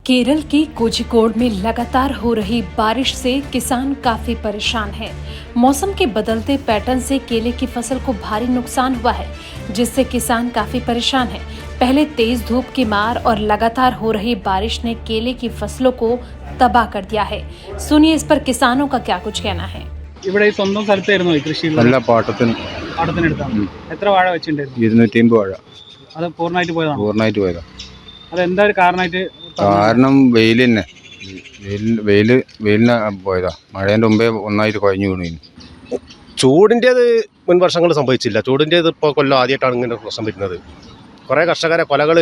केरल के कोझिकोड में लगातार हो रही बारिश से किसान काफी परेशान हैं। मौसम के बदलते पैटर्न से केले की फसल को भारी नुकसान हुआ है, जिससे किसान काफी परेशान हैं। पहले तेज धूप की मार और लगातार हो रही बारिश ने केले की फसलों को तबाह कर दिया है। सुनिए इस पर किसानों का क्या कुछ कहना है। ഇവിടെ സ്വന്തം സ്ഥലത്തായിരുന്നു കൃഷി നല്ല പാട്ടത്തിന് പാടത്തിനടുത്താണ്. എത്ര വാഴ വെച്ചിട്ടുണ്ടായിരുന്നു? 250 വാഴ അത് പൂർണ്ണമായിട്ട് പോയതാണ്. പൂർണ്ണമായിട്ട് പോയതാ. അതെന്താ ഒരു കാരണമായിട്ട്? കാരണം വെയിൽ തന്നെ, വെയിലിന് പോയതാ. മഴേൻ്റെ മുമ്പേ ഒന്നായിട്ട് കുഴഞ്ഞു വീണു. ചൂടിൻ്റേത് മുൻ വർഷങ്ങൾ സംഭവിച്ചില്ല. ചൂടിൻ്റേത് ഇപ്പോൾ കൊല്ലം ആദ്യമായിട്ടാണ് ഇങ്ങനെ പ്രശ്നം വരുന്നത്. കുറേ കർഷകരെ കൊലകൾ,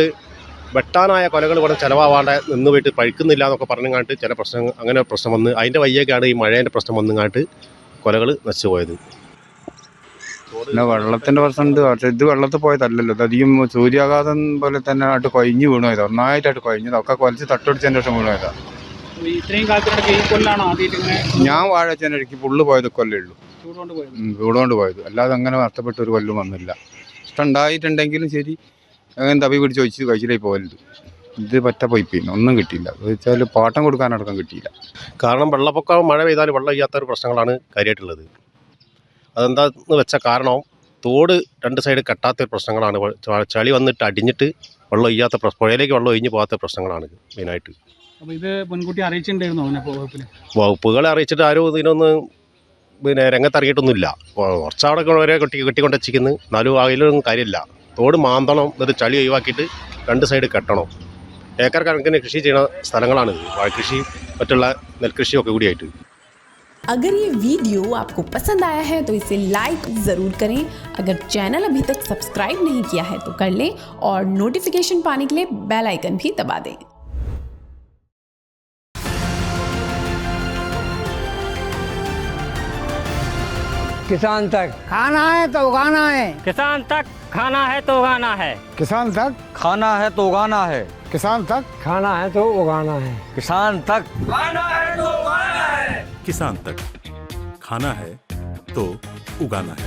വെട്ടാനായ കൊലകൾ ഇവിടെ ചിലവാവാണ്ട് നിന്ന് പോയിട്ട് പഴുക്കുന്നില്ല എന്നൊക്കെ പറഞ്ഞുങ്ങാണ്ട് ചില പ്രശ്നങ്ങൾ അങ്ങനെ പ്രശ്നം വന്ന് അതിൻ്റെ വയ്യൊക്കെയാണ് ഈ മഴേൻ്റെ പ്രശ്നം വന്നുങ്ങാണ്ട് കൊലകൾ നശിച്ചു പോയത്. പിന്നെ വെള്ളത്തിൻ്റെ പ്രശ്നമുണ്ട്. പക്ഷേ ഇത് വെള്ളത്തിൽ പോയതല്ലല്ലോ, ഇത് അധികം സൂര്യാഘാതം പോലെ തന്നെ ആയിട്ട് കൊഴിഞ്ഞു വീണു പോയതാ. ഒന്നായിട്ടായിട്ട് കൊഴിഞ്ഞത് ഒക്കെ കൊലച്ച് തട്ടൊടിച്ചതിൻ്റെ ശേഷം വീണു പോയതാ. ഇത്രയും കാലത്തിനിടയ്ക്ക് ഈ കൊല്ലാണ് ആദ്യമായിട്ട് ഇങ്ങനെ ഞാൻ വാഴ വെച്ചതിൻ്റെ ഇടയ്ക്ക് പുള്ളു പോയത് കൊല്ലേ ഉള്ളൂ, ചൂടുകൊണ്ട് പോയത്. ചൂടുകൊണ്ട് പോയത്. അല്ലാതെ അങ്ങനെ നഷ്ടപ്പെട്ട ഒരു കൊല്ലും വന്നില്ല. ഇഷ്ടം ഉണ്ടായിട്ടുണ്ടെങ്കിലും ശരി അങ്ങനെ തപ്പി പിടിച്ച് വെച്ച് കഴിച്ചിട്ടേ പോകരുത്. ഇത് പറ്റ പോയിപ്പിന്നു, ഒന്നും കിട്ടിയില്ല. എന്ന് വെച്ചാൽ പാട്ടം കൊടുക്കാനടക്കം കിട്ടിയില്ല. കാരണം വെള്ളപ്പൊക്കം, മഴ പെയ്താൽ വെള്ളം ഇല്ലാത്ത ഒരു പ്രശ്നങ്ങളാണ് കാര്യമായിട്ടുള്ളത്. അതെന്താന്ന് വെച്ച കാരണം തോട് രണ്ട് സൈഡ് കെട്ടാത്ത പ്രശ്നങ്ങളാണ്. ചളി വന്നിട്ട് അടിഞ്ഞിട്ട് വെള്ളം ഇല്ലാത്ത പുഴയിലേക്ക് വെള്ളം ഒഴിഞ്ഞ് പോകാത്ത പ്രശ്നങ്ങളാണ് മെയിനായിട്ട്. അപ്പോൾ ഇത് മുൻകൂട്ടി അറിയിച്ചിട്ടുണ്ടായിരുന്നു അവനെ വകുപ്പിൽ? വകുപ്പുകളെ അറിയിച്ചിട്ട് ആരും ഇതിനൊന്ന് രംഗത്തിറങ്ങിയിട്ടൊന്നുമില്ല. കുറച്ചവിടെ വരെ കെട്ടിക്കൊണ്ട് വെച്ചിരിക്കുന്നു. എന്നാലും അതിലൊന്നും കാര്യമില്ല. തോട് മാന്തണം, എന്നിട്ട് ചളി ഒഴിവാക്കിയിട്ട് രണ്ട് സൈഡ് കെട്ടണം. ഏക്കർ കണക്കിന് കൃഷി ചെയ്യുന്ന സ്ഥലങ്ങളാണിത്. വാഴക്കൃഷി, മറ്റുള്ള നെൽകൃഷിയൊക്കെ കൂടിയായിട്ട്. अगर ये वीडियो आपको पसंद आया है तो इसे लाइक ज़रूर करें। अगर चैनल अभी तक सब्सक्राइब नहीं किया है तो कर लें और नोटिफिकेशन पाने के लिए बेल आइकन भी दबा दें। किसान तक खाना है तो उगाना है, किसान तक खाना है तो उगाना है, किसान तक खाना है तो उगाना है, किसान तक खाना है तो उगाना है, किसान तक किसान तक खाना है तो उगाना है।